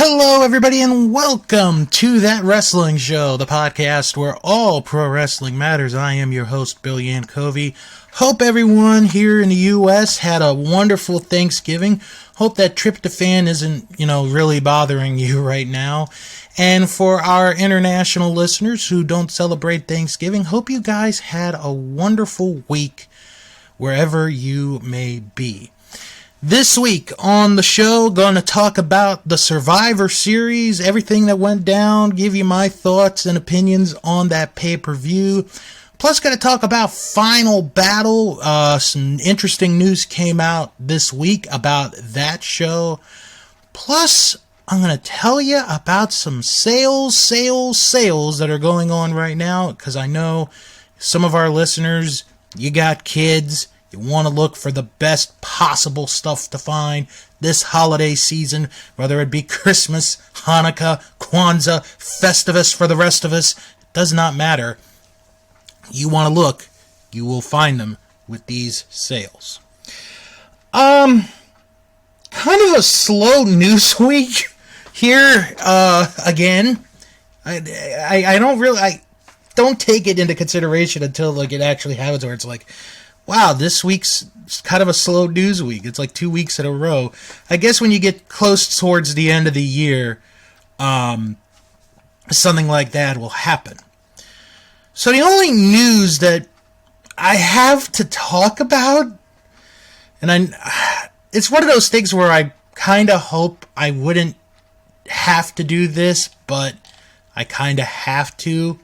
Hello, everybody, and welcome to That Wrestling Show, the podcast where all pro wrestling matters. I am your host, Bill Yankovi. Hope everyone here in the U.S. had a wonderful Thanksgiving. Hope that tryptophan isn't, really bothering you right now. And for our international listeners who don't celebrate Thanksgiving, hope you guys had a wonderful week wherever you may be. This week on the show, going to talk about the Survivor Series, everything that went down, give you my thoughts and opinions on that pay-per-view. Plus, going to talk about Final Battle. Some interesting news came out this week about that show. Plus, I'm going to tell you about some sales that are going on right now, because I know some of our listeners, you got kids. You want to look for the best possible stuff to find this holiday season, whether it be Christmas, Hanukkah, Kwanzaa, Festivus for the rest of us. It does not matter. You want to look, you will find them with these sales. Kind of a slow news week here, again. I don't take it into consideration until it actually happens, where it's like, wow, this week's kind of a slow news week. It's like 2 weeks in a row. I guess when you get close towards the end of the year, something like that will happen. So the only news that I have to talk about, and it's one of those things where I kind of hope I wouldn't have to do this, but I kind of have to,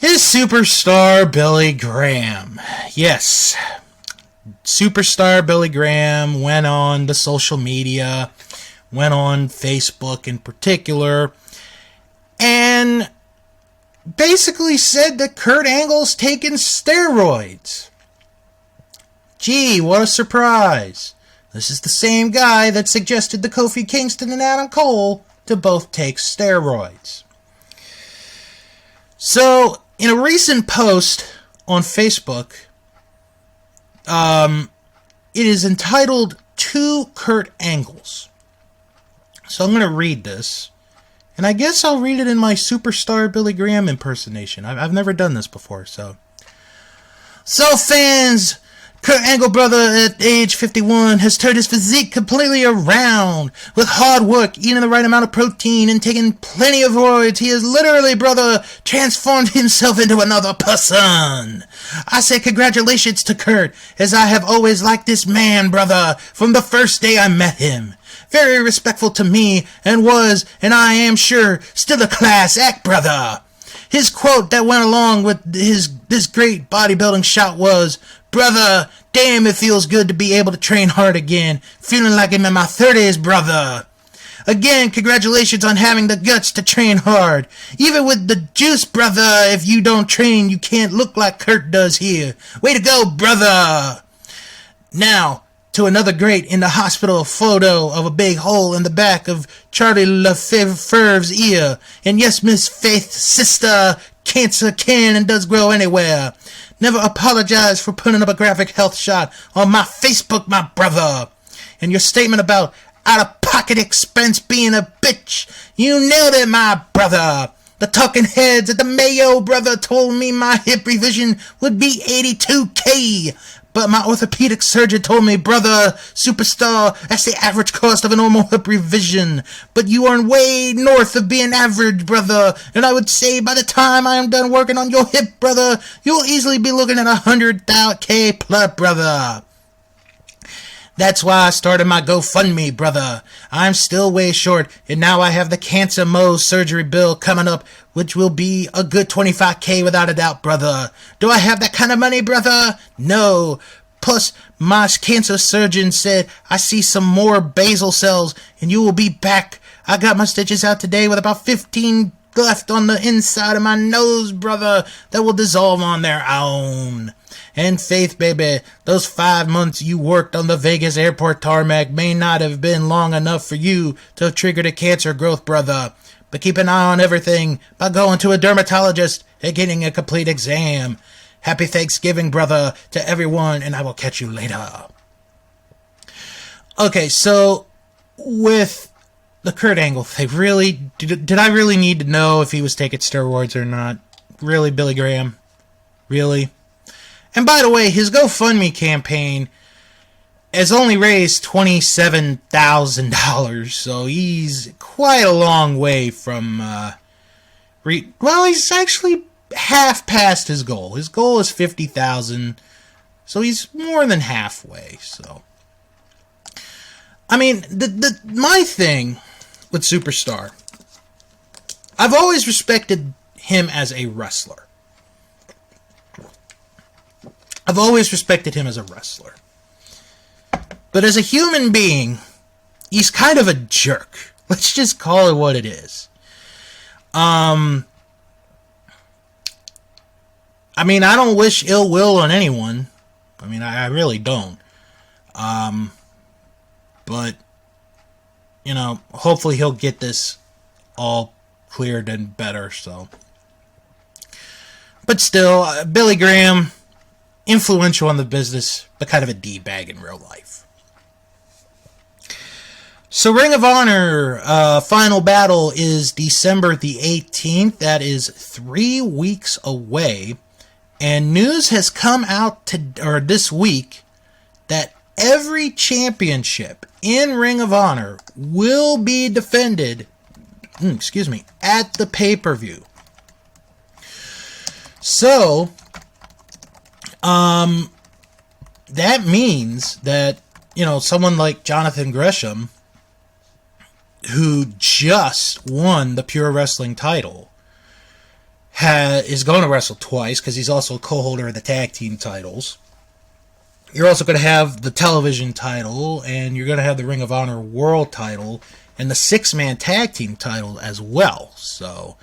is Superstar Billy Graham. Yes, Superstar Billy Graham went on the social media, went on Facebook in particular, and basically said that Kurt Angle's taking steroids. Gee, what a surprise. This is the same guy that suggested to Kofi Kingston and Adam Cole to both take steroids. So, in a recent post on Facebook, it is entitled, "To Kurt Angles." So I'm going to read this, and I guess I'll read it in my Superstar Billy Graham impersonation. I've never done this before, so fans, Kurt Angle, brother, at age 51, has turned his physique completely around. With hard work, eating the right amount of protein, and taking plenty of roids, he has literally, brother, transformed himself into another person. I say congratulations to Kurt, as I have always liked this man, brother, from the first day I met him. Very respectful to me, and was, and I am sure, still a class act, brother. His quote that went along with this great bodybuilding shot was, "Brother, damn, it feels good to be able to train hard again. Feeling like I'm in my 30s, brother. Again, congratulations on having the guts to train hard. Even with the juice, brother, if you don't train, you can't look like Kurt does here. Way to go, brother." Now, to another great in the hospital photo of a big hole in the back of Charlie Lefevre's ear. And yes, Miss Faith, sister, cancer can and does grow anywhere. Never apologize for putting up a graphic health shot on my Facebook, my brother. And your statement about out-of-pocket expense being a bitch, you nailed it, my brother. The talking heads at the Mayo, brother, told me my hip revision would be $82K. But my orthopedic surgeon told me, brother, Superstar, that's the average cost of a normal hip revision. But you are way north of being average, brother. And I would say by the time I am done working on your hip, brother, you'll easily be looking at $100K plus, brother. That's why I started my GoFundMe, brother. I'm still way short, and now I have the cancer Mohs surgery bill coming up, which will be a good $25K without a doubt, brother. Do I have that kind of money, brother? No. Plus, my cancer surgeon said I see some more basal cells, and you will be back. I got my stitches out today with about 15 left on the inside of my nose, brother, that will dissolve on their own. And Faith, baby, those 5 months you worked on the Vegas airport tarmac may not have been long enough for you to have triggered a cancer growth, brother. But keep an eye on everything by going to a dermatologist and getting a complete exam. Happy Thanksgiving, brother, to everyone, and I will catch you later. Okay, so with the Kurt Angle thing, really? Did I really need to know if he was taking steroids or not? Really, Billy Graham? Really? And by the way, his GoFundMe campaign has only raised $27,000, so he's quite a long way from, well, he's actually half past his goal. His goal is $50,000, so he's more than halfway, so. I mean, my thing with Superstar, I've always respected him as a wrestler. I've always respected him as a wrestler. But as a human being, he's kind of a jerk. Let's just call it what it is. I mean, I don't wish ill will on anyone. I mean, I really don't. But, you know, hopefully he'll get this all cleared and better, so. But still, Billy Graham, influential in the business, but kind of a D-bag in real life. So Ring of Honor Final Battle is December the 18th. That is 3 weeks away. And news has come out this week that every championship in Ring of Honor will be defended, at the pay-per-view. So, that means that, you know, someone like Jonathan Gresham, who just won the Pure Wrestling title, is going to wrestle twice because he's also a co-holder of the tag team titles. You're also going to have the television title, and you're going to have the Ring of Honor World title, and the 6-man tag team title as well. So,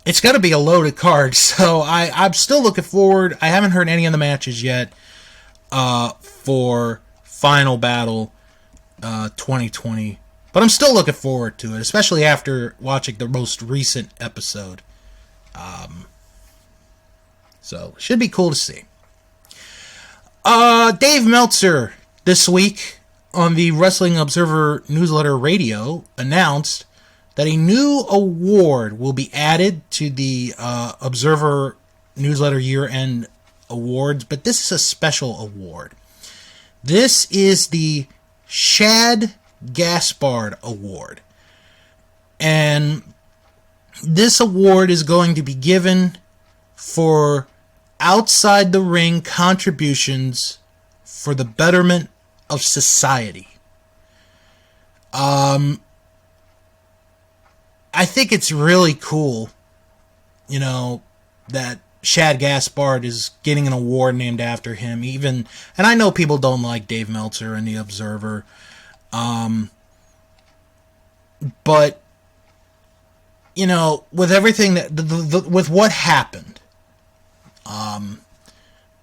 it's going to be a loaded card. So I'm still looking forward. I haven't heard any of the matches yet for Final Battle 2020. But I'm still looking forward to it, especially after watching the most recent episode. So, should be cool to see. Dave Meltzer, this week, on the Wrestling Observer Newsletter Radio, announced that a new award will be added to the Observer Newsletter Year-End Awards, but this is a special award. This is the Shad Gaspard Award. And this award is going to be given for outside the ring contributions for the betterment of society. I think it's really cool, you know, that Shad Gaspard is getting an award named after him. And I know people don't like Dave Meltzer and the Observer, but you know, with everything that with what happened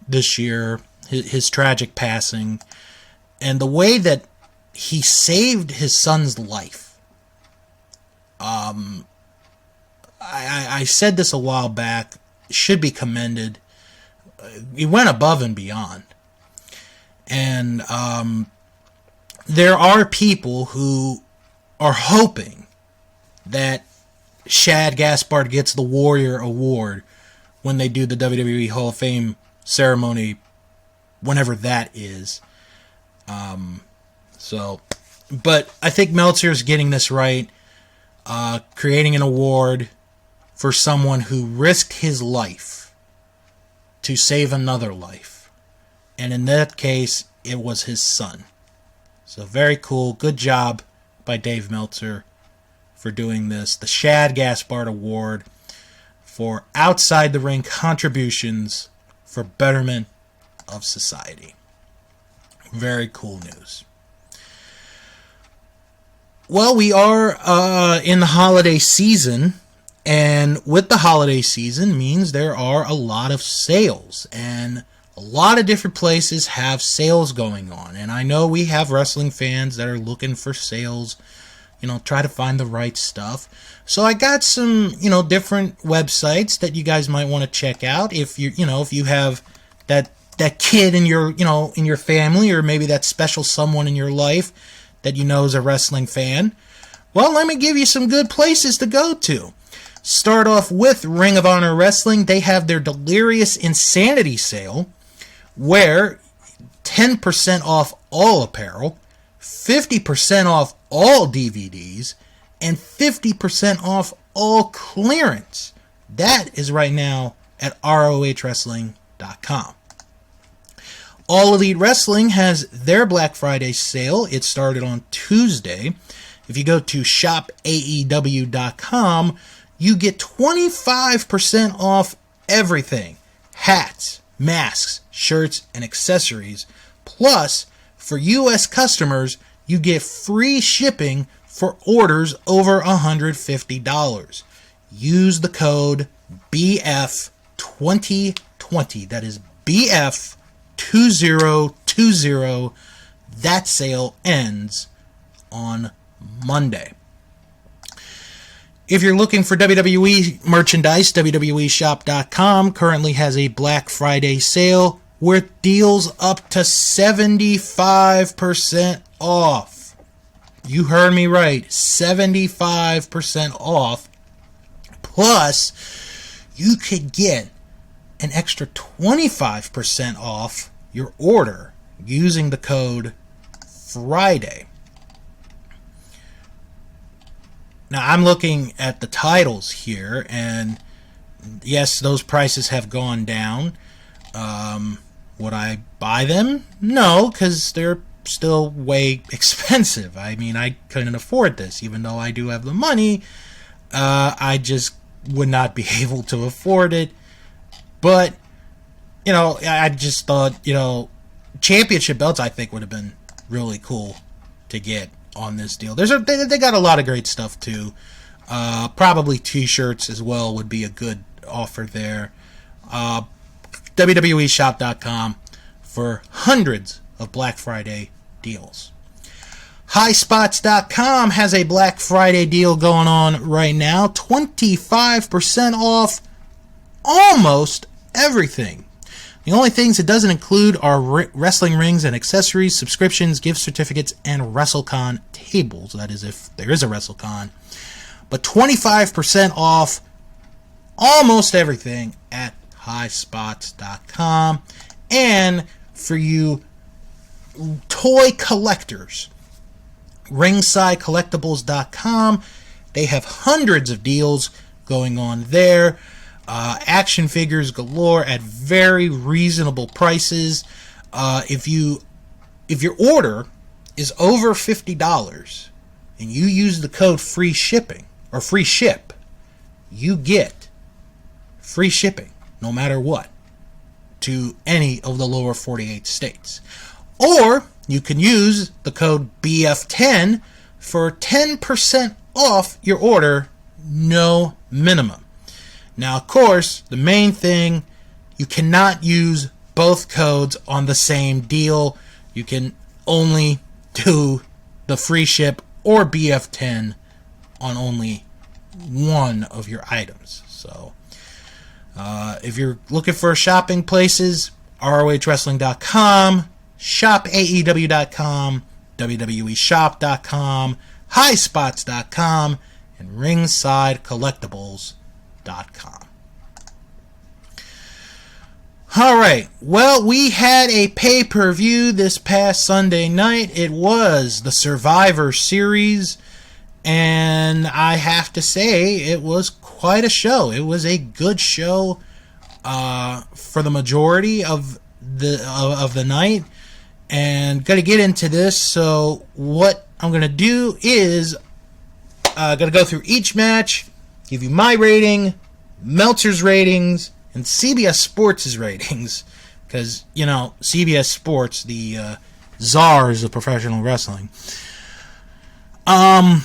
this year, his tragic passing, and the way that he saved his son's life. I said this a while back, should be commended. He went above and beyond. And there are people who are hoping that Shad Gaspard gets the Warrior Award when they do the WWE Hall of Fame ceremony, whenever that is. But I think Meltzer's getting this right, creating an award for someone who risked his life to save another life. And in that case, it was his son. So very cool. Good job by Dave Meltzer for doing this. The Shad Gaspard Award for outside the ring contributions for betterment of society. Very cool news. Well, we are in the holiday season, and with the holiday season means there are a lot of sales, and a lot of different places have sales going on. And I know we have wrestling fans that are looking for sales, you know, try to find the right stuff. So I got some, you know, different websites that you guys might want to check out if if you have that kid in your, in your family, or maybe that special someone in your life that you know is a wrestling fan, well, let me give you some good places to go to. Start off with Ring of Honor Wrestling. They have their Delirious Insanity sale, where 10% off all apparel, 50% off all DVDs, and 50% off all clearance. That is right now at ROHWrestling.com. All Elite Wrestling has their Black Friday sale. It started on Tuesday. If you go to shopaew.com, you get 25% off everything. Hats, masks, shirts, and accessories. Plus, for U.S. customers, you get free shipping for orders over $150. Use the code BF2020. That is BF2020. That sale ends on Monday. If you're looking for WWE merchandise, WWEshop.com currently has a Black Friday sale with deals up to 75% off. You heard me right, 75% off. Plus, you could get an extra 25% off your order using the code FRIDAY. Now, I'm looking at the titles here, and yes, those prices have gone down. Would I buy them? No, because they're still way expensive. I mean, I couldn't afford this. Even though I do have the money, I just would not be able to afford it. But, you know, I just thought, you know, championship belts I think would have been really cool to get on this deal. They got a lot of great stuff too. Probably t-shirts as well would be a good offer there. WWEshop.com for hundreds of Black Friday deals. Highspots.com has a Black Friday deal going on right now. 25% off almost everything. The only things it doesn't include are wrestling rings and accessories, subscriptions, gift certificates, and WrestleCon tables. That is if there is a WrestleCon. But 25% off almost everything at highspots.com. And for you toy collectors, ringsidecollectibles.com. They have hundreds of deals going on there. Action figures galore at very reasonable prices. If your order is over $50 and you use the code free shipping or free ship, you get free shipping no matter what to any of the lower 48 states. Or you can use the code BF10 for 10% off your order, no minimum. Now, of course, the main thing, you cannot use both codes on the same deal. You can only do the free ship or BF10 on only one of your items. So, if you're looking for shopping places, ROHWrestling.com, shopaew.com, WWEshop.com, highspots.com, and ringsidecollectibles.com. Alright, well, we had a pay-per-view this past Sunday night. It was the Survivor Series, and I have to say, it was quite a show. It was a good show for the majority of the night, and going to get into this. So what I'm going to do is going to go through each match, give you my rating, Meltzer's ratings, and CBS Sports' ratings, because, you know, CBS Sports, the czars of professional wrestling. And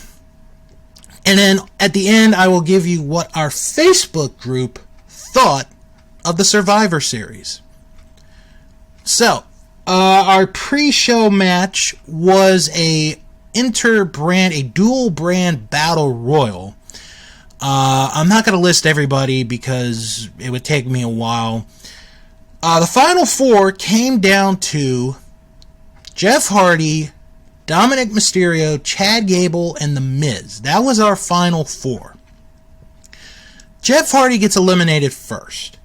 then at the end, I will give you what our Facebook group thought of the Survivor Series. So, our pre-show match was a dual brand battle royal. I'm not going to list everybody because it would take me a while. The final four came down to Jeff Hardy, Dominic Mysterio, Chad Gable, and The Miz. That was our final four. Jeff Hardy gets eliminated first.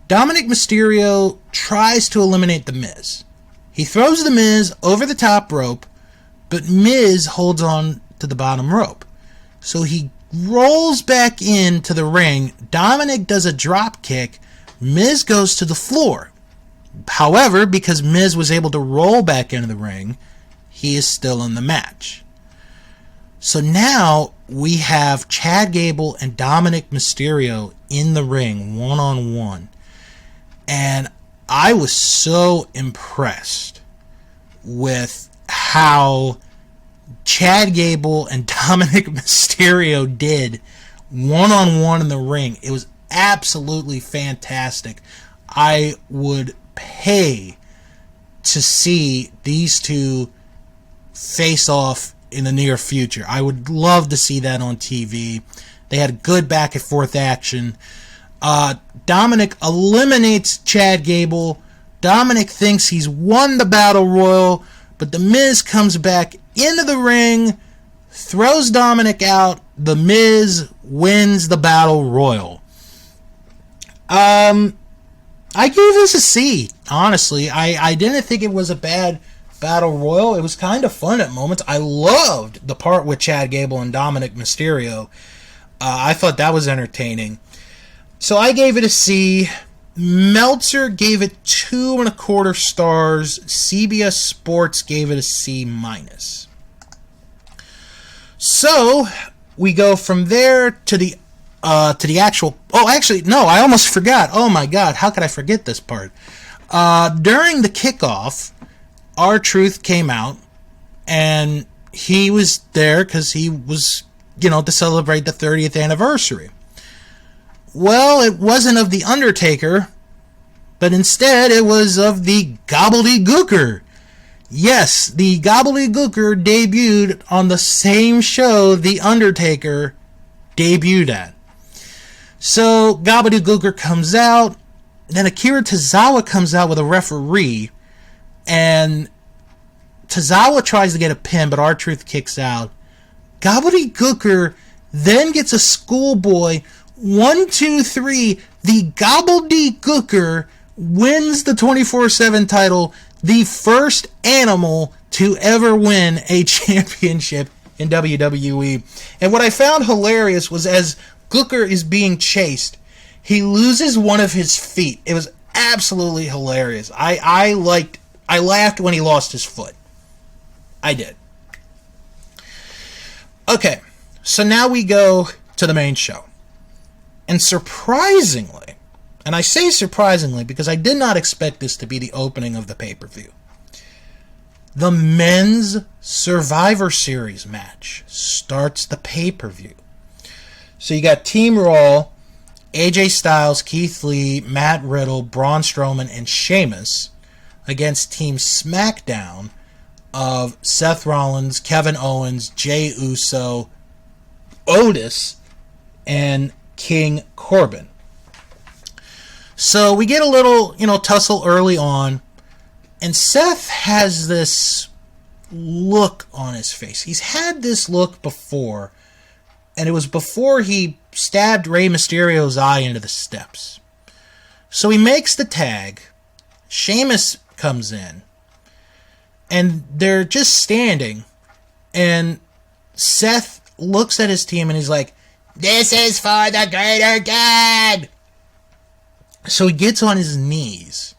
Dominic Mysterio tries to eliminate The Miz. He throws The Miz over the top rope, but Miz holds on to the bottom rope. So he rolls back into the ring. Dominic does a drop kick. Miz goes to the floor. However, because Miz was able to roll back into the ring, he is still in the match. So now we have Chad Gable and Dominic Mysterio in the ring, one-on-one. And I was so impressed with how Chad Gable and Dominic Mysterio did one-on-one in the ring. It was absolutely fantastic. I would pay to see these two face off in the near future. I would love to see that on TV. They had good back and forth action. Dominic eliminates Chad Gable. Dominic thinks he's won the Battle Royal, but The Miz comes back into the ring, throws Dominic out. The Miz wins the Battle Royal. I gave this a C, honestly. I didn't think it was a bad Battle Royal. It was kind of fun at moments. I loved the part with Chad Gable and Dominic Mysterio. I thought that was entertaining. So I gave it a C. Meltzer gave it 2.25 stars. CBS Sports gave it a C-. So we go from there to the actual. Oh, actually, no, I almost forgot. Oh my God, how could I forget this part? During the kickoff, R-Truth came out, and he was there because he was, to celebrate the 30th anniversary. Well, it wasn't of The Undertaker, but instead it was of the Gobbledygooker. Yes, the Gobbledygooker debuted on the same show The Undertaker debuted at. So Gobbledygooker comes out, then Akira Tozawa comes out with a referee, and Tozawa tries to get a pin, but R-Truth kicks out. Gobbledygooker then gets a schoolboy. 1, 2, 3. The Gobbledygooker wins the 24/7 title, the first animal to ever win a championship in WWE. And what I found hilarious was as Gooker is being chased, he loses one of his feet. It was absolutely hilarious. I laughed when he lost his foot. I did. Okay, so now we go to the main show. And surprisingly, and I say surprisingly because I did not expect this to be the opening of the pay-per-view, the men's Survivor Series match starts the pay-per-view. So you got Team Raw, AJ Styles, Keith Lee, Matt Riddle, Braun Strowman, and Sheamus against Team SmackDown of Seth Rollins, Kevin Owens, Jey Uso, Otis, and King Corbin. So we get a little, tussle early on, and Seth has this look on his face. He's had this look before, and it was before he stabbed Rey Mysterio's eye into the steps. So he makes the tag. Sheamus comes in, and they're just standing, and Seth looks at his team, and he's like, "This is for the greater good." So he gets on his knees,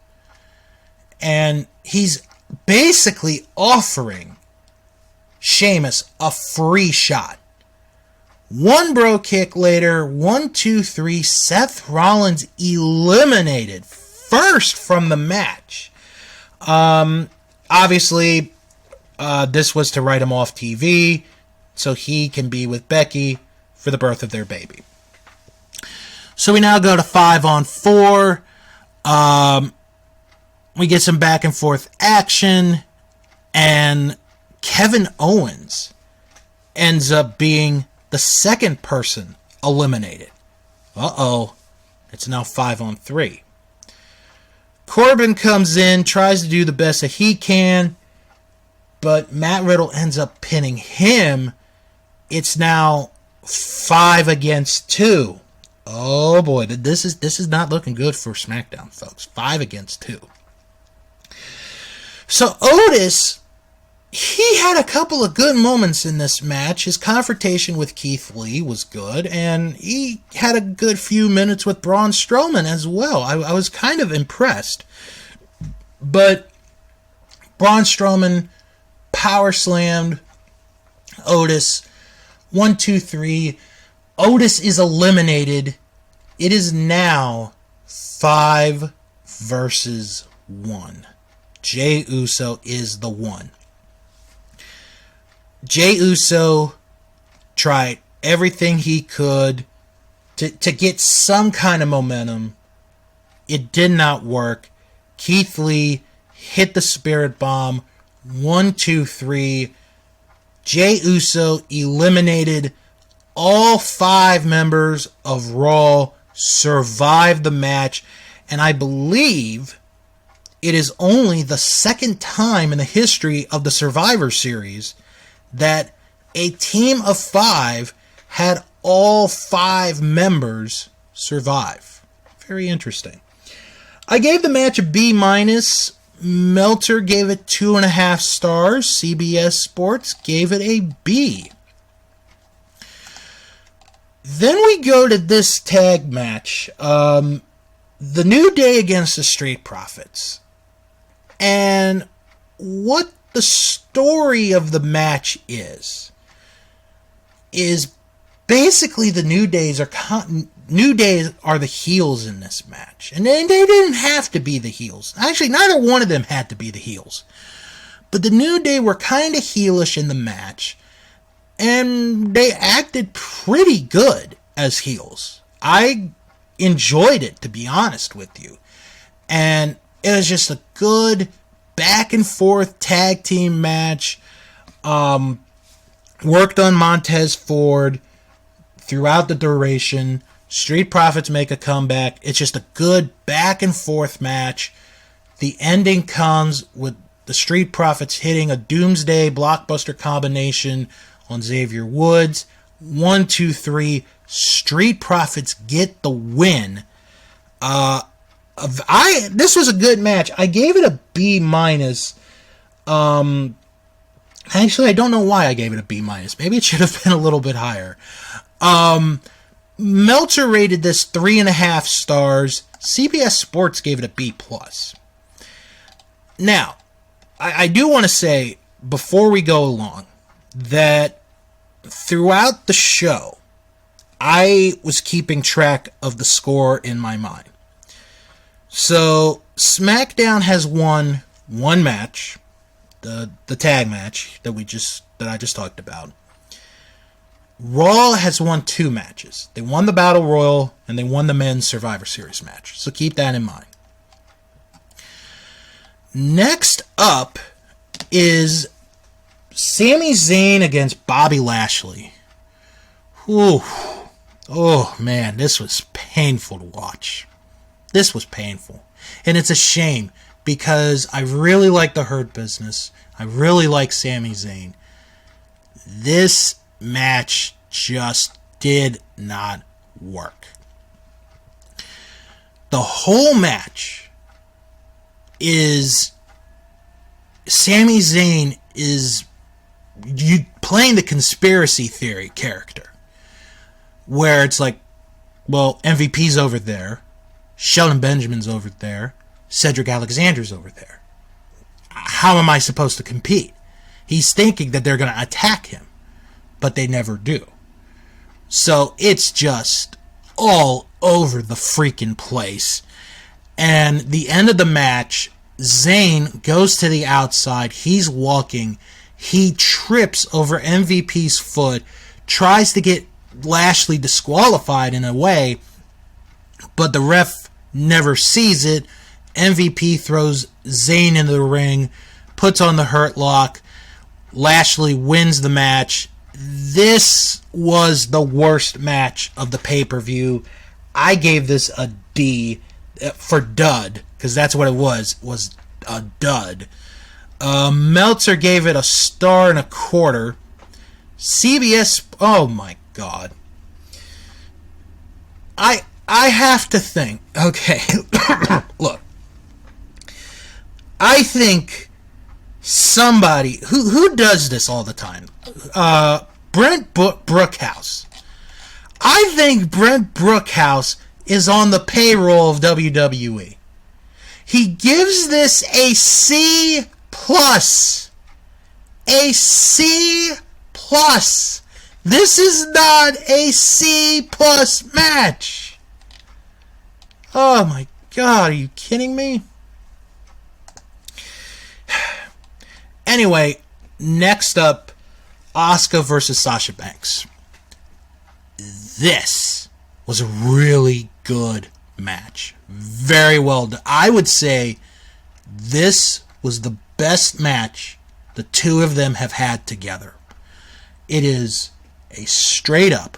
and he's basically offering Sheamus a free shot. One bro kick later, 1, 2, 3, Seth Rollins eliminated first from the match. Obviously, this was to write him off TV so he can be with Becky for the birth of their baby. So we now go to 5-on-4. We get some back and forth action, and Kevin Owens ends up being the second person eliminated. It's now 5-on-3. Corbin comes in, tries to do the best that he can. but Matt Riddle ends up pinning him. It's now 5 against 2. Oh boy, this is not looking good for SmackDown, folks. 5 against 2. So Otis, he had a couple of good moments in this match. His confrontation with Keith Lee was good, and he had a good few minutes with Braun Strowman as well. I was kind of impressed. But Braun Strowman power slammed Otis. 1, 2, 3. Otis is eliminated. It is now 5 versus 1. Jey Uso is the one. Jey Uso tried everything he could to get some kind of momentum. It did not work. Keith Lee hit the Spirit Bomb. 1, 2, 3. Jey Uso eliminated all 5 members of Raw, survived the match, and I believe it is only the second time in the history of the Survivor Series that a team of 5 had all 5 members survive. Very interesting. I gave the match a B-. Meltzer gave it 2.5 stars. CBS Sports gave it a B. Then we go to this tag match. The New Day against the Street Profits. And what the story of the match is basically the New Days are the heels in this match. And they didn't have to be the heels. Actually, neither one of them had to be the heels. But the New Day were kind of heelish in the match. And they acted pretty good as heels. I enjoyed it, to be honest with you. And it was just a good back and forth tag team match. Worked on Montez Ford throughout the duration. Street Profits make a comeback. It's just a good back and forth match. The ending comes with the Street Profits hitting a Doomsday blockbuster combination on Xavier Woods. 1, 2, 3. Street Profits get the win. This was a good match. I gave it a B-. Actually, I don't know why I gave it a B-. Maybe it should have been a little bit higher. Meltzer rated this 3.5 stars. CBS Sports gave it a B+. Now, I do want to say, before we go along, that throughout the show, I was keeping track of the score in my mind. So, SmackDown has won 1 match, the tag match that I just talked about. Raw has won 2 matches. They won the Battle Royal, and they won the Men's Survivor Series match. So keep that in mind. Next up is Sami Zayn against Bobby Lashley. Whew. Oh, man, this was painful to watch. This was painful. And it's a shame, because I really like the Hurt Business. I really like Sami Zayn. This match just did not work. The whole match is Sami Zayn is playing the conspiracy theory character, where it's like, well, MVP's over there, Shelton Benjamin's over there, Cedric Alexander's over there. How am I supposed to compete? He's thinking that they're going to attack him, but they never do. So it's just all over the freaking place. And the end of the match, Zayn goes to the outside. He's walking. He trips over MVP's foot, tries to get Lashley disqualified in a way, but the ref never sees it. MVP throws Zayn into the ring, puts on the Hurt Lock. Lashley wins the match. This was the worst match of the pay-per-view. I gave this a D for dud, because that's what it was a dud. Meltzer gave it a star and a quarter. CBS, oh my God. I have to think, okay, look. I think somebody, who does this all the time? Brent Brookhouse. I think Brent Brookhouse is on the payroll of WWE. He gives this a C+. A C+. This is not a C+ match. Oh my God, are you kidding me? Anyway, next up, Asuka versus Sasha Banks. This was a really good match. Very well done. I would say this was the best match the two of them have had together. It is a straight up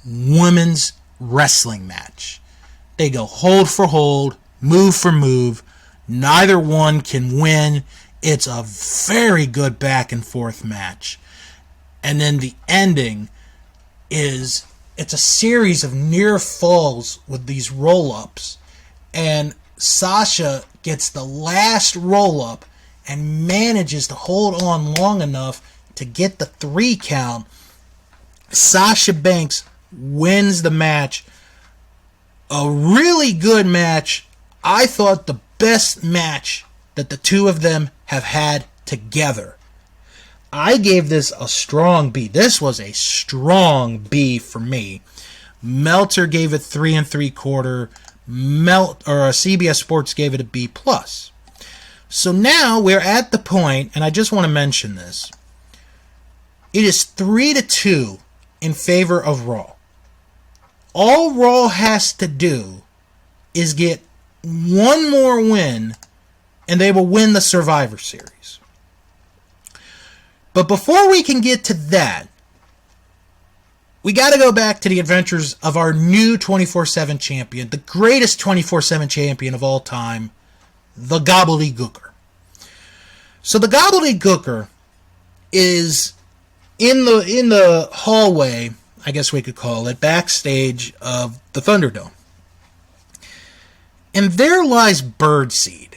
women's wrestling match. They go hold for hold, move for move. Neither one can win. It's a very good back and forth match. And then the ending is, it's a series of near falls with these roll-ups. And Sasha gets the last roll-up and manages to hold on long enough to get the 3 count. Sasha Banks wins the match. A really good match. I thought the best match that the two of them have had together. I gave this a strong B. This was a strong B for me. Meltzer gave it 3 3/4. CBS Sports gave it a B+. So now we're at the point, and I just want to mention this. It is 3-2 in favor of Raw. All Raw has to do is get one more win, and they will win the Survivor Series. But before we can get to that, we got to go back to the adventures of our new 24/7 champion, the greatest 24/7 champion of all time, the Gobbledygooker. So the Gobbledygooker is in the hallway, I guess we could call it, backstage of the Thunderdome. And there lies Birdseed.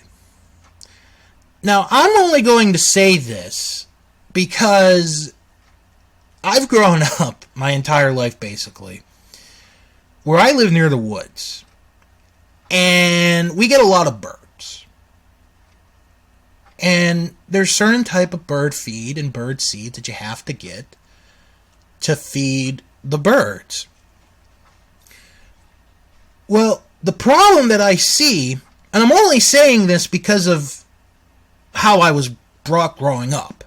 Now, I'm only going to say this because I've grown up my entire life, basically, where I live near the woods. And we get a lot of birds. And there's certain type of bird feed and bird seed that you have to get to feed the birds. Well, the problem that I see, and I'm only saying this because of how I was brought growing up,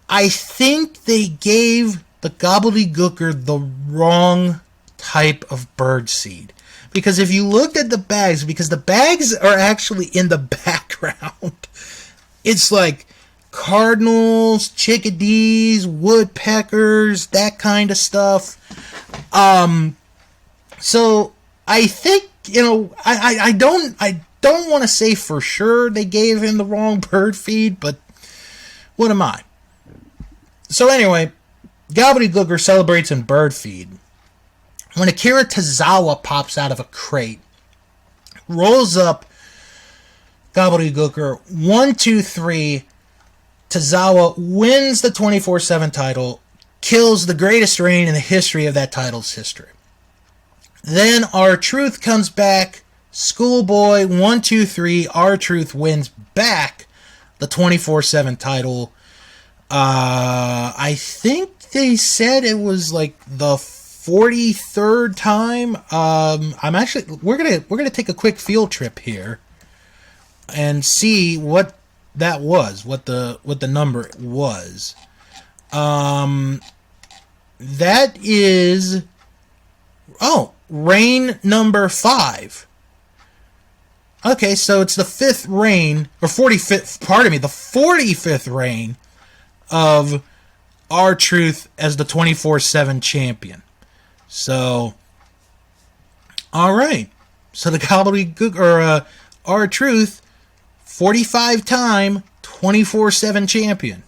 I think they gave the Gobbledygooker the wrong type of bird seed. Because if you looked at the bags, because the bags are actually in the background, it's like cardinals, chickadees, woodpeckers, that kind of stuff. So I think, I don't want to say for sure they gave him the wrong bird feed, but what am I? So anyway, Gobbledygooker celebrates in bird feed when Akira Tozawa pops out of a crate, rolls up Gobbledygooker, 1, 2, 3. Tozawa wins the 24/7 title, kills the greatest reign in the history of that title's history. Then R-Truth comes back, Schoolboy, 1, 2, 3. R-Truth wins back the 24/7 title. I think they said it was like the 43rd time. We're gonna take a quick field trip here and see what that was, what the number was. That is reign number 5. Okay, so it's the 5th reign, or 45th, pardon me, the 45th reign of R-Truth as the 24/7 champion. So, alright. So the Gobbledygooker, R-Truth, 45-time, 24/7 champion.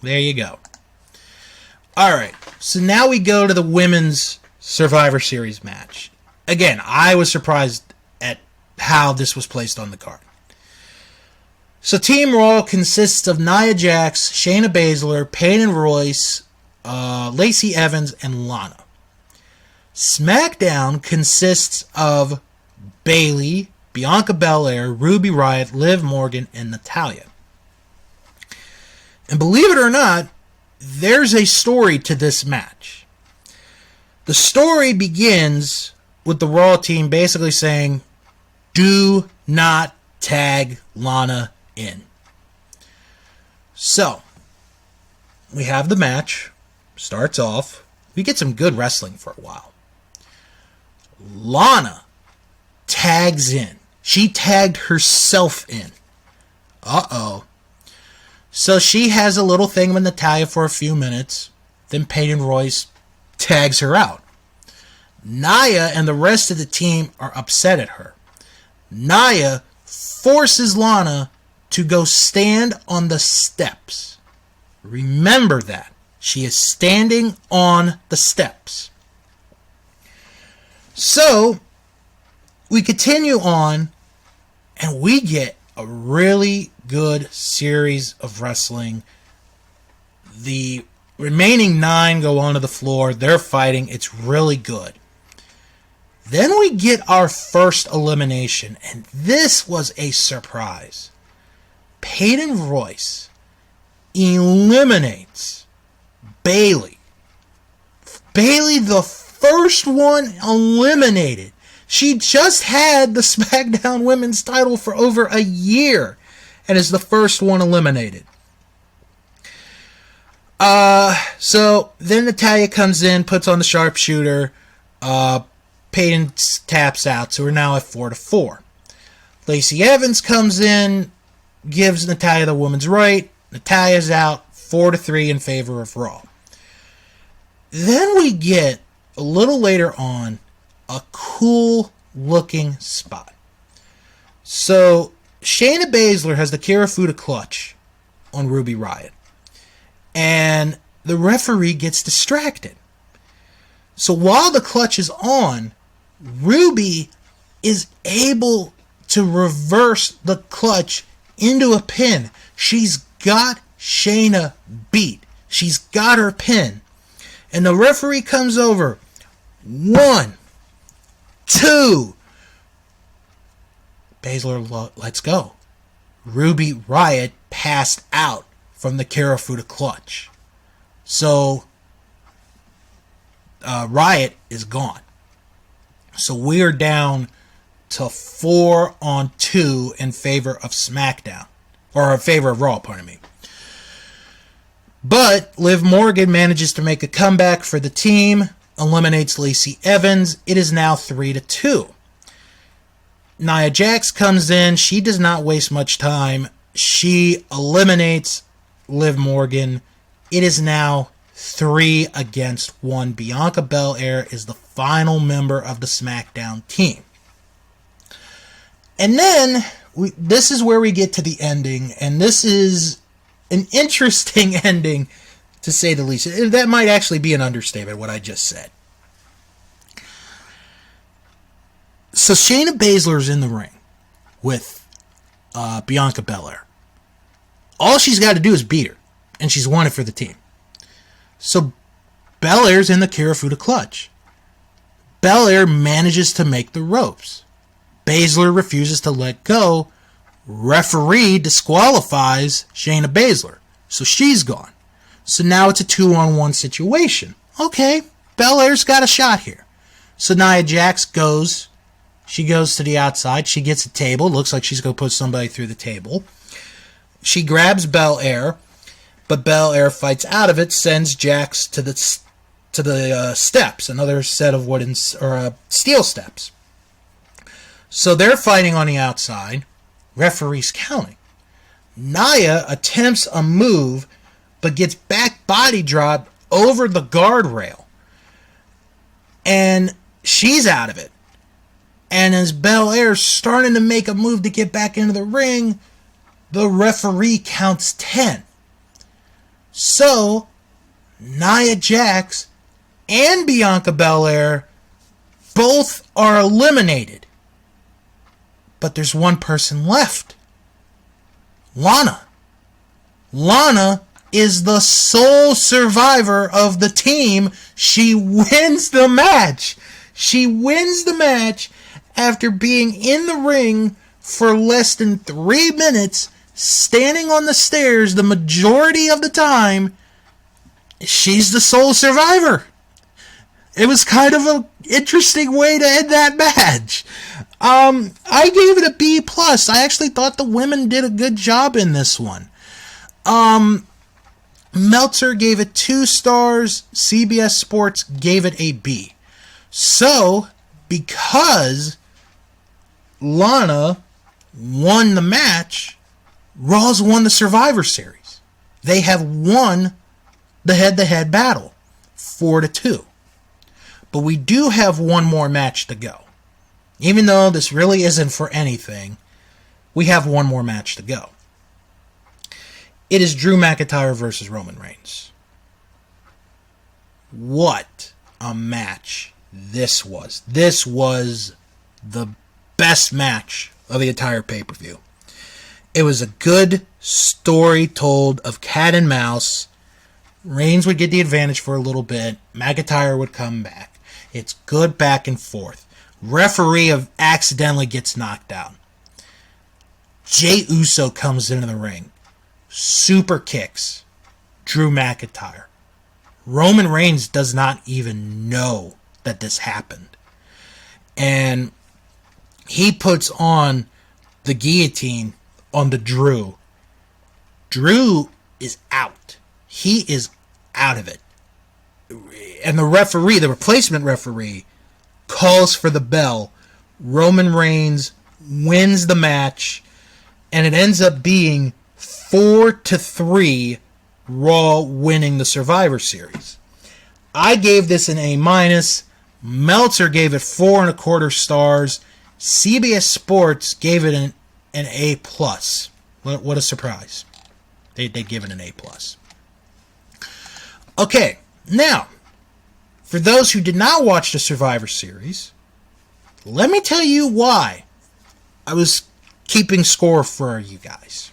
There you go. All right, so now we go to the women's Survivor Series match. Again, I was surprised at how this was placed on the card. So Team Raw consists of Nia Jax, Shayna Baszler, Peyton Royce, Lacey Evans, and Lana. SmackDown consists of Bayley, Bianca Belair, Ruby Riott, Liv Morgan, and Natalya. And believe it or not, there's a story to this match. The story begins with the Raw team basically saying, do not tag Lana in. So, we have the match. Starts off. We get some good wrestling for a while. Lana tags in. She tagged herself in. Uh-oh. So she has a little thing with Natalya for a few minutes. Then Peyton Royce tags her out. Nia and the rest of the team are upset at her. Nia forces Lana to go stand on the steps. Remember that. She is standing on the steps. So, we continue on, and we get a really good series of wrestling. The remaining 9 go onto the floor. They're fighting. It's really good. Then we get our first elimination, and this was a surprise. Peyton Royce eliminates Bayley. Bayley, the first one eliminated. She just had the SmackDown Women's title for over a year and is the first one eliminated. So then Natalya comes in, puts on the sharpshooter. Peyton taps out, so we're now at 4-4. Lacey Evans comes in, gives Natalya the woman's right. Natalya's out, 4-3 in favor of Raw. Then we get, a little later on, a cool looking spot. So, Shayna Baszler has the Kirifuda clutch on Ruby Riott. And the referee gets distracted. So while the clutch is on, Ruby is able to reverse the clutch into a pin. She's got Shayna beat. She's got her pin. And the referee comes over. 1, 2. Baszler lets go. Ruby Riott passed out from the Kirifuda clutch. So, Riott is gone. So we are down to 4-on-2 in favor of SmackDown. Or in favor of Raw, pardon me. But Liv Morgan manages to make a comeback for the team, eliminates Lacey Evans. It is now 3-2. Nia Jax comes in. She does not waste much time. She eliminates Liv Morgan. It is now 3-1. Bianca Belair is the final member of the SmackDown team. And then, this is where we get to the ending, and this is an interesting ending, to say the least. That might actually be an understatement, what I just said. So Shayna Baszler's in the ring with Bianca Belair. All she's got to do is beat her, and she's won it for the team. So Belair's in the Kirifuda clutch. Belair manages to make the ropes. Baszler refuses to let go. Referee disqualifies Shayna Baszler. So she's gone. So now it's a 2-on-1 situation. Okay, Belair's got a shot here. So Nia Jax goes. She goes to the outside. She gets a table. Looks like she's going to put somebody through the table. She grabs Belair, but Belair fights out of it, sends Jax to the steps, another set of wooden or steel steps. So they're fighting on the outside. Referee's counting. Nia attempts a move, but gets back body dropped over the guardrail. And she's out of it. And as Belair's starting to make a move to get back into the ring, the referee counts 10. So, Nia Jax and Bianca Belair both are eliminated. But there's one person left. Lana. Lana is the sole survivor of the team. She wins the match. She wins the match after being in the ring for less than 3 minutes, standing on the stairs the majority of the time. She's the sole survivor. It was kind of an interesting way to end that match. I gave it a B+. I actually thought the women did a good job in this one. Meltzer gave it 2 stars. CBS Sports gave it a B. So, because Lana won the match, Raw's won the Survivor Series. They have won the head-to-head battle, 4-2. But we do have one more match to go. Even though this really isn't for anything, we have one more match to go. It is Drew McIntyre versus Roman Reigns. What a match this was. This was the best match of the entire pay-per-view. It was a good story told of cat and mouse. Reigns would get the advantage for a little bit. McIntyre would come back. It's good back and forth. Referee accidentally gets knocked out. Jey Uso comes into the ring. Super kicks Drew McIntyre. Roman Reigns does not even know that this happened. And he puts on the guillotine on the Drew. Drew is out. He is out of it. And the referee, the replacement referee, calls for the bell. Roman Reigns wins the match, and it ends up being 4-3, Raw winning the Survivor Series. I gave this an A-. Meltzer gave it 4.25 stars. CBS Sports gave it an A+. What a surprise. They give it an A+. Okay, now, for those who did not watch the Survivor Series, let me tell you why I was keeping score for you guys.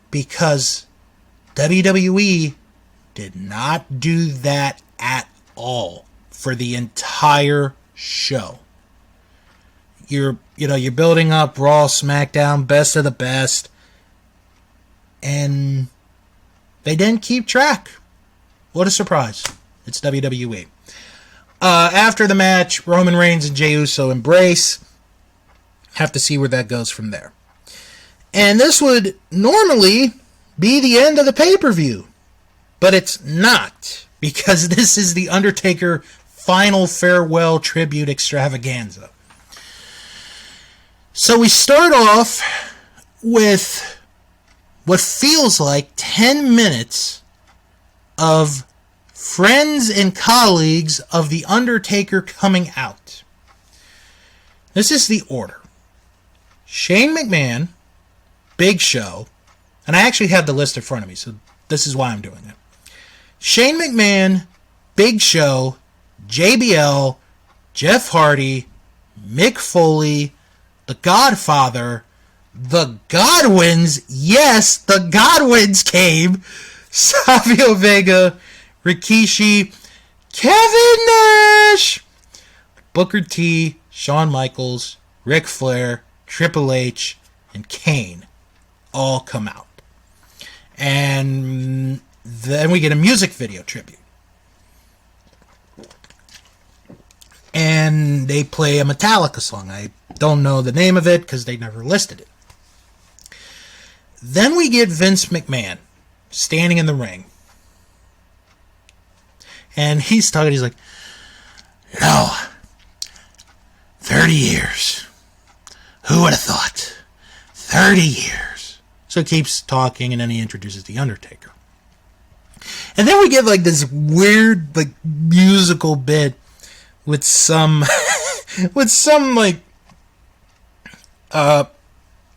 Because WWE did not do that at all for the entire show. You're building up Raw, SmackDown, best of the best, and they didn't keep track. What a surprise. It's WWE. After the match, Roman Reigns and Jey Uso embrace. Have to see where that goes from there. And this would normally be the end of the pay-per-view. But it's not. Because this is the Undertaker final farewell tribute extravaganza. So we start off with what feels like 10 minutes of friends and colleagues of The Undertaker coming out. This is the order. Shane McMahon, Big Show, and I actually have the list in front of me, so this is why I'm doing it. Shane McMahon, Big Show, JBL, Jeff Hardy, Mick Foley, The Godfather, The Godwins, yes, The Godwins came, Savio Vega, Rikishi, Kevin Nash, Booker T, Shawn Michaels, Ric Flair, Triple H, and Kane all come out. And then we get a music video tribute. And they play a Metallica song. I don't know the name of it because they never listed it. Then we get Vince McMahon standing in the ring. And he's talking, he's like, 30 years. Who would have thought? 30 years. So he keeps talking, and then he introduces The Undertaker. And then we get like this weird like musical bit with some with some like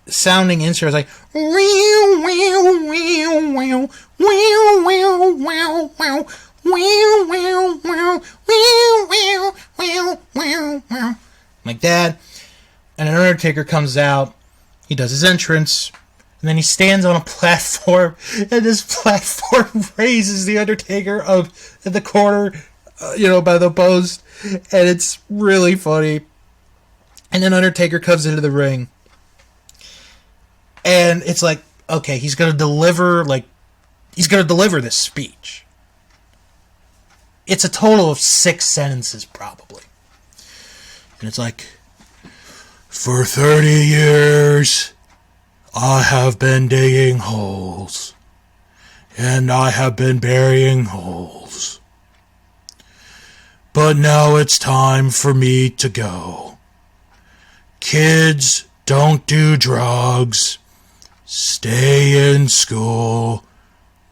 sounding instruments like like that. And an Undertaker comes out, he does his entrance, and then he stands on a platform, and this platform raises the Undertaker up in the corner, by the post, and it's really funny. And then Undertaker comes into the ring, and it's like, okay, he's gonna deliver this speech. It's a total of 6 sentences, probably. And it's like, for 30 years, I have been digging holes. And I have been burying holes. But now it's time for me to go. Kids, don't do drugs. Stay in school.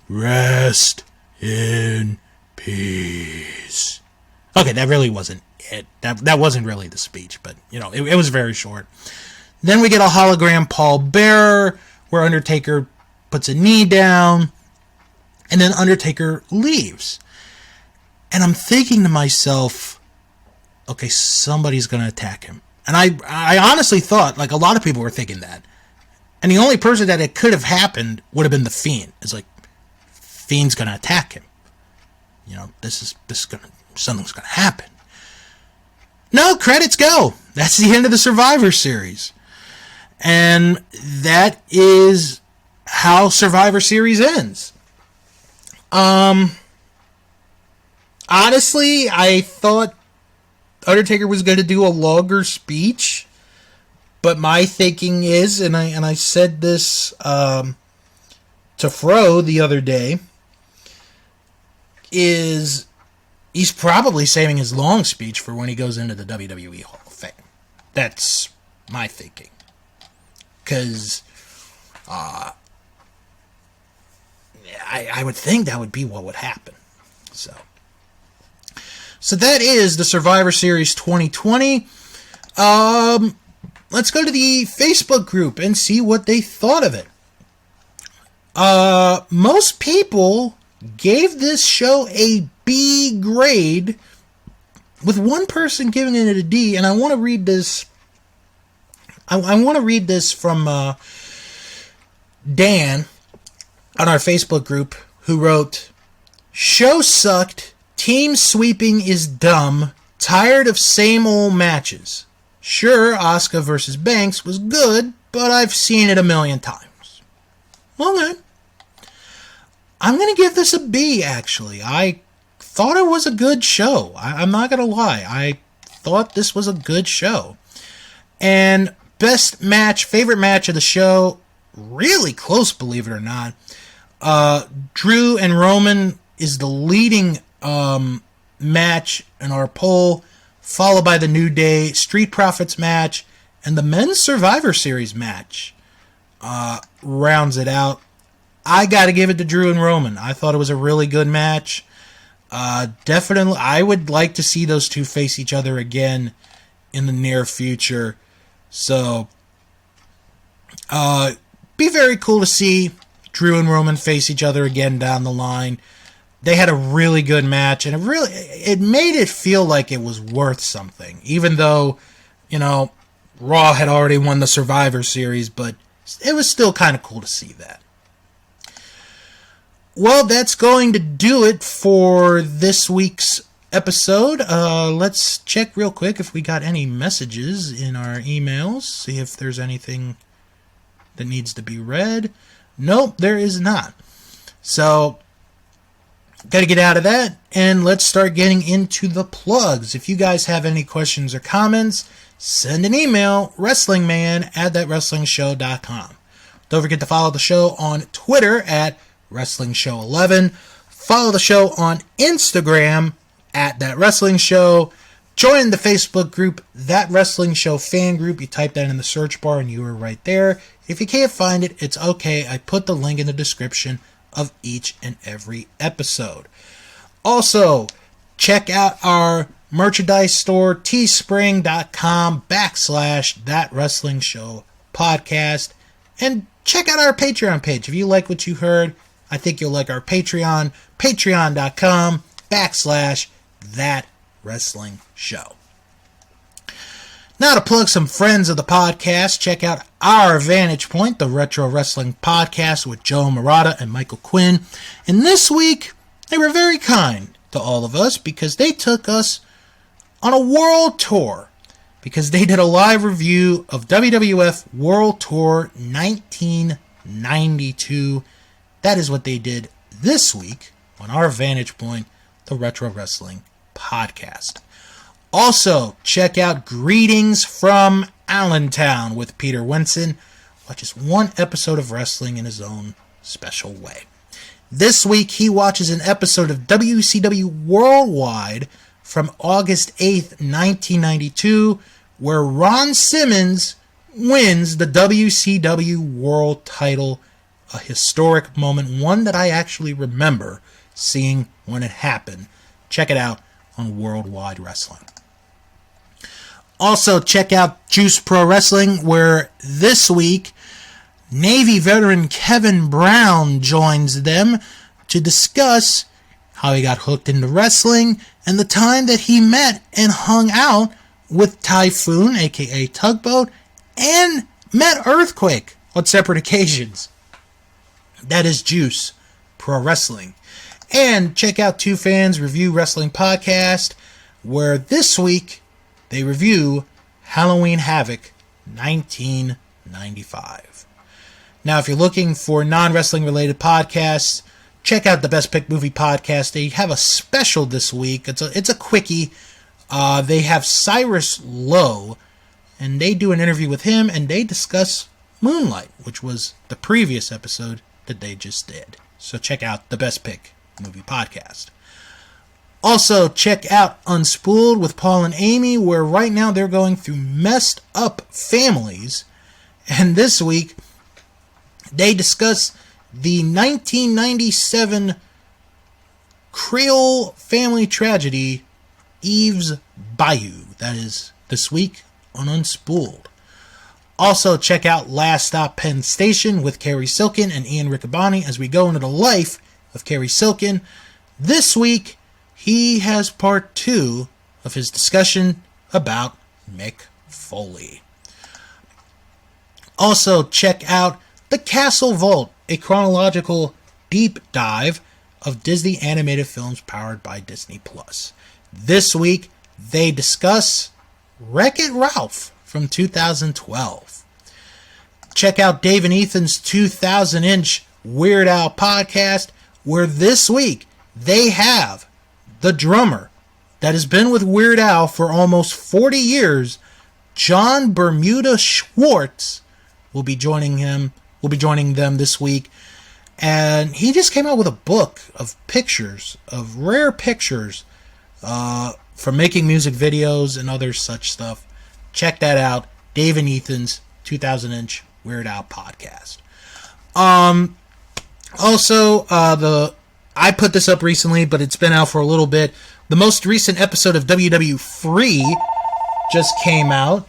Rest in peace. Okay, that really wasn't it. That wasn't really the speech, but, it was very short. Then we get a hologram Paul Bearer, where Undertaker puts a knee down, and then Undertaker leaves. And I'm thinking to myself, okay, somebody's going to attack him. And I honestly thought, like, a lot of people were thinking that. And the only person that it could have happened would have been the Fiend. It's like, Fiend's going to attack him. Something's going to happen. No, credits go. That's the end of the Survivor Series. And that is how Survivor Series ends. Honestly, I thought Undertaker was going to do a longer speech, but my thinking is, and I said this to Fro the other day, is he's probably saving his long speech for when he goes into the WWE Hall of Fame. That's my thinking. Because I would think that would be what would happen. So that is the Survivor Series 2020. Let's go to the Facebook group and see what they thought of it. Most people gave this show a B grade, with one person giving it a D, and I want to read this. I want to read this from Dan on our Facebook group, who wrote, "Show sucked. Team sweeping is dumb. Tired of same old matches. Sure, Asuka versus Banks was good, but I've seen it a million times." Okay. I'm going to give this a B, actually. I thought it was a good show. I'm not going to lie. I thought this was a good show. And best match, favorite match of the show, really close, believe it or not. Drew and Roman is the leading match in our poll, followed by the New Day Street Profits match, and the Men's Survivor Series match rounds it out. I got to give it to Drew and Roman. I thought it was a really good match. Definitely, I would like to see those two face each other again in the near future. So, be very cool to see Drew and Roman face each other again down the line. They had a really good match, and it made it feel like it was worth something, even though, Raw had already won the Survivor Series, but it was still kind of cool to see that. Well, that's going to do it for this week's episode. Let's check real quick if we got any messages in our emails, see if there's anything that needs to be read. Nope, there is not. So, got to get out of that, and let's start getting into the plugs. If you guys have any questions or comments, send an email, wrestlingman@thatwrestlingshow.com. Don't forget to follow the show on Twitter at WrestlingShow11. Follow the show on Instagram at That Wrestling Show. Join the Facebook group, That Wrestling Show fan group. You type that in the search bar and you are right there. If you can't find it, it's okay. I put the link in the description of each and every episode. Also, check out our merchandise store, teespring.com/That Wrestling Show podcast. And check out our Patreon page. If you like what you heard, I think you'll like our Patreon, patreon.com/That Wrestling Show. Now to plug some friends of the podcast, check out our Vantage Point, the Retro Wrestling Podcast with Joe Murata and Michael Quinn. And this week, they were very kind to all of us because they took us on a world tour because they did a live review of WWF World Tour 1992. That is what they did this week on our Vantage Point, the Retro Wrestling Podcast. Also, check out Greetings from Allentown with Peter Wenson. Watches one episode of wrestling in his own special way. This week, he watches an episode of WCW Worldwide from August 8th, 1992, where Ron Simmons wins the WCW World title. A historic moment, one that I actually remember seeing when it happened. Check it out on Worldwide Wrestling. Also, check out Juice Pro Wrestling, where this week, Navy veteran Kevin Brown joins them to discuss how he got hooked into wrestling and the time that he met and hung out with Typhoon, aka Tugboat, and met Earthquake on separate occasions. That is Juice Pro Wrestling. And check out Two Fans Review Wrestling Podcast, where this week they review Halloween Havoc 1995. Now, if you're looking for non-wrestling related podcasts, check out the Best Pick Movie Podcast. They have a special this week. It's a quickie. They have Cyrus Lowe, and they do an interview with him, and they discuss Moonlight, which was the previous episode that they just did. So check out the Best Pick Movie Podcast. Also, check out Unspooled with Paul and Amy, where right now they're going through messed up families. And this week, they discuss the 1997 Creole family tragedy, Eve's Bayou. That is this week on Unspooled. Also, check out Last Stop Penn Station with Kerry Silkin and Ian Riccaboni as we go into the life of Kerry Silkin. This week, he has part 2 of his discussion about Mick Foley. Also, check out The Castle Vault, a chronological deep dive of Disney animated films powered by Disney+. This week, they discuss Wreck-It Ralph from 2012. Check out Dave and Ethan's 2000-inch Weird Al podcast, where this week they have the drummer that has been with Weird Al for almost 40 years, John Bermuda Schwartz, will be joining them this week. And he just came out with a book of pictures, of rare pictures from making music videos and other such stuff. Check that out. Dave and Ethan's 2000-inch Weird Al podcast. Also, I put this up recently, but it's been out for a little bit. The most recent episode of WW Free just came out.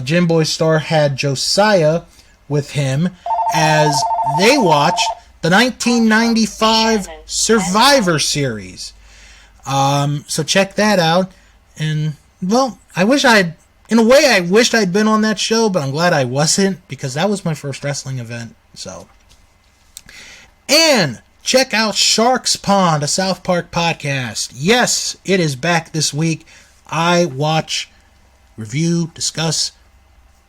Jim Boy Star had Josiah with him as they watched the 1995 Survivor Series. So check that out. And, well, I wished I'd been on that show, but I'm glad I wasn't, because that was my first wrestling event. So, and check out Sharks Pond, a South Park podcast. Yes, it is back this week. I watch, review, discuss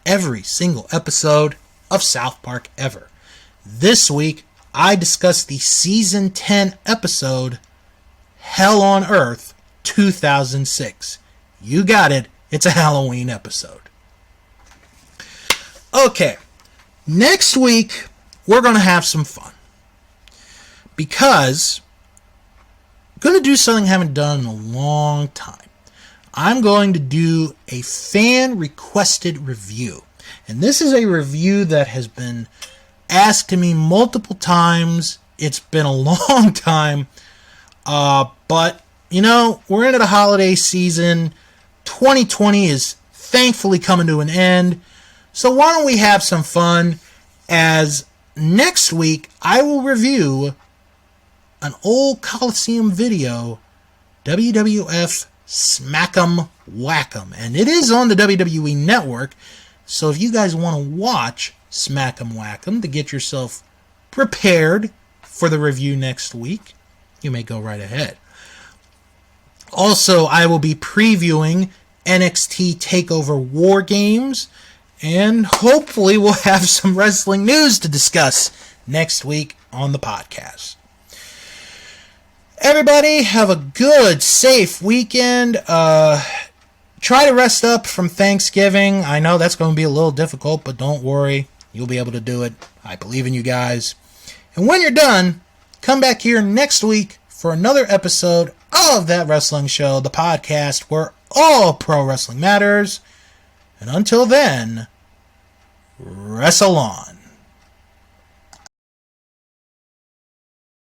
every single episode of South Park ever. This week, I discussed the Season 10 episode, Hell on Earth 2006. You got it. It's a Halloween episode. Okay. Next week, we're going to have some fun. Because I'm going to do something I haven't done in a long time. I'm going to do a fan-requested review. And this is a review that has been asked to me multiple times. It's been a long time. But, we're into the holiday season. 2020 is thankfully coming to an end. So why don't we have some fun, as next week I will review an old Coliseum video, WWF Smack'em Whack'em. And it is on the WWE Network. So if you guys want to watch Smack'em Whack'em to get yourself prepared for the review next week, you may go right ahead. Also, I will be previewing NXT TakeOver War Games, and hopefully we'll have some wrestling news to discuss next week on the podcast. Everybody, have a good, safe weekend. Try to rest up from Thanksgiving. I know that's going to be a little difficult, but don't worry. You'll be able to do it. I believe in you guys. And when you're done, come back here next week for another episode of That Wrestling Show, the podcast where all pro wrestling matters. And until then, wrestle on.